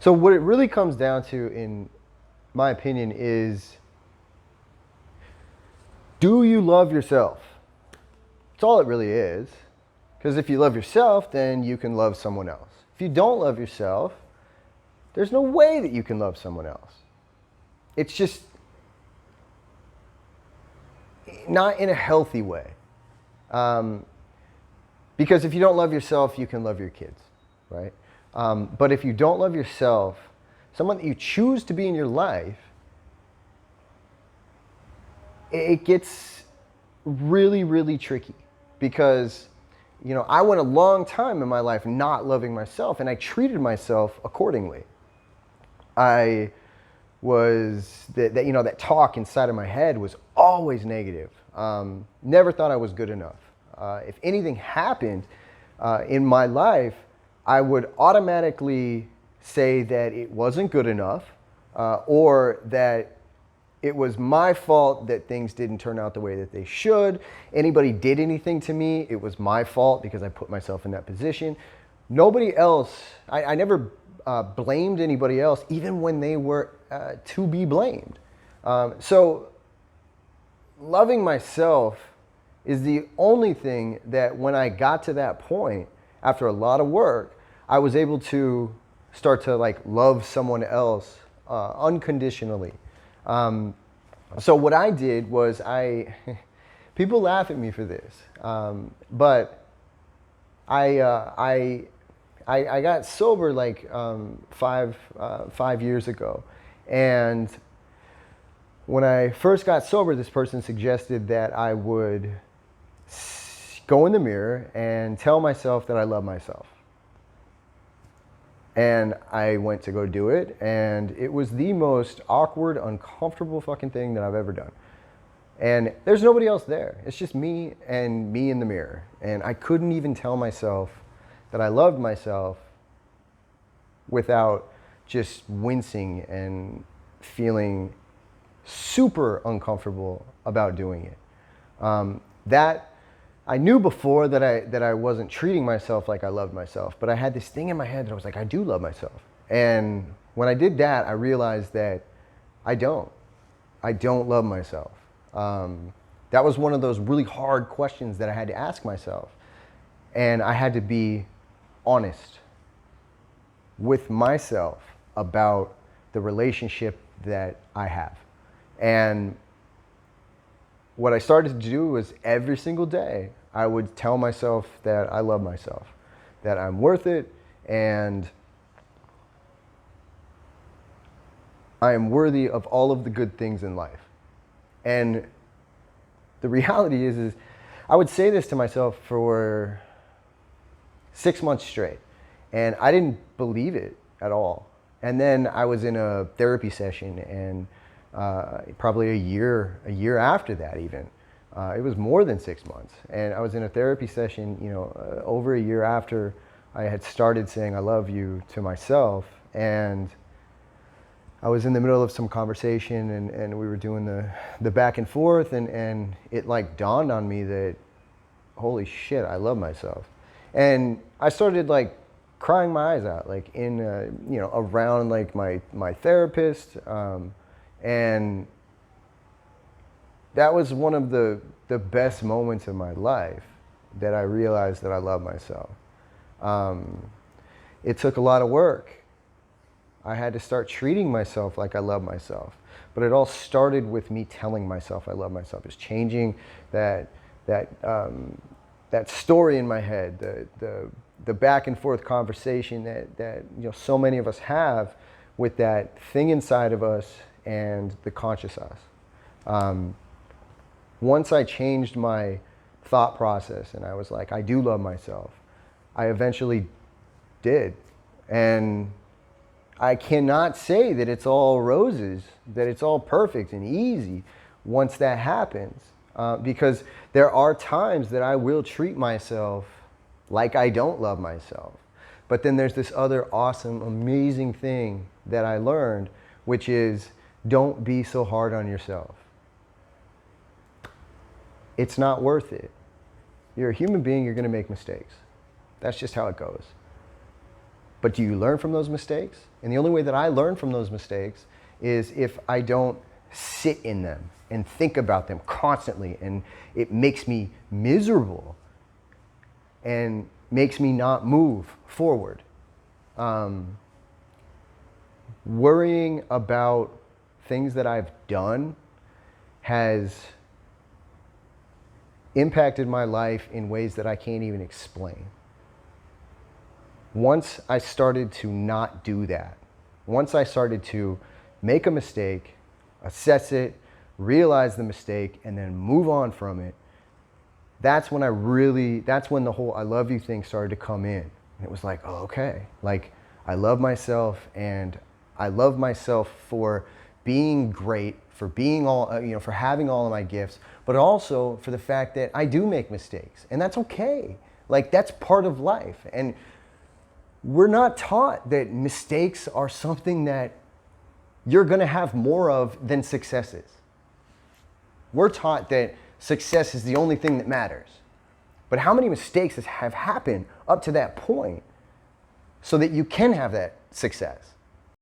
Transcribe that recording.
So what it really comes down to, in my opinion, is do you love yourself? That's all it really is. Because if you love yourself, then you can love someone else. If you don't love yourself, there's no way that you can love someone else. It's just not in a healthy way. Because if you don't love yourself, you can love your kids, right? But if you don't love yourself, someone that you choose to be in your life, it gets really, really tricky. Because, I went a long time in my life not loving myself, and I treated myself accordingly. I was, that talk inside of my head was always negative. Never thought I was good enough. If anything happened in my life, I would automatically say that it wasn't good enough, or that it was my fault that things didn't turn out the way that they should. Anybody did anything to me, it was my fault because I put myself in that position. Nobody else, I never blamed anybody else, even when they were to be blamed. So loving myself is the only thing that when I got to that point, after a lot of work, I was able to start to love someone else unconditionally. So what I did was people laugh at me for this, but I got sober 5 years ago, and when I first got sober, this person suggested that I would go in the mirror and tell myself that I love myself. And I went to go do it, and it was the most awkward, uncomfortable fucking thing that I've ever done. And there's nobody else there. It's just me and me in the mirror. And I couldn't even tell myself that I loved myself without just wincing and feeling super uncomfortable about doing it. That I knew before that I wasn't treating myself like I loved myself, but I had this thing in my head that I was like, I do love myself. And when I did that, I realized that I don't love myself. That was one of those really hard questions that I had to ask myself. And I had to be honest with myself about the relationship that I have. And what I started to do was every single day, I would tell myself that I love myself, that I'm worth it, and I am worthy of all of the good things in life. And the reality is I would say this to myself for 6 months straight, and I didn't believe it at all. And then I was in a therapy session, and probably a year after that even. It was more than 6 months. And I was in a therapy session, over a year after I had started saying I love you to myself. And I was in the middle of some conversation, and we were doing the back and forth, and it dawned on me that, holy shit, I love myself. And I started crying my eyes out, in, around my therapist. And that was one of the best moments of my life that I realized that I love myself. It took a lot of work. I had to start treating myself like I love myself. But it all started with me telling myself I love myself. It's changing that story in my head, the back and forth conversation that so many of us have with that thing inside of us and the conscious us. Once I changed my thought process and I was like, I do love myself, I eventually did. And I cannot say that it's all roses, that it's all perfect and easy once that happens. Because there are times that I will treat myself like I don't love myself. But then there's this other awesome, amazing thing that I learned, which is don't be so hard on yourself. It's not worth it. You're a human being, you're going to make mistakes. That's just how it goes. But do you learn from those mistakes? And the only way that I learn from those mistakes is if I don't sit in them and think about them constantly, and it makes me miserable and makes me not move forward. Worrying about things that I've done has impacted my life in ways that I can't even explain. Once I started to not do that, once I started to make a mistake, assess it, realize the mistake, and then move on from it, that's when the whole I love you thing started to come in. And it was like, oh, okay. Like, I love myself, and I love myself for being great, for being for having all of my gifts, but also for the fact that I do make mistakes, and that's okay. Like, that's part of life. And we're not taught that mistakes are something that you're going to have more of than successes. We're taught that success is the only thing that matters. But how many mistakes have happened up to that point so that you can have that success?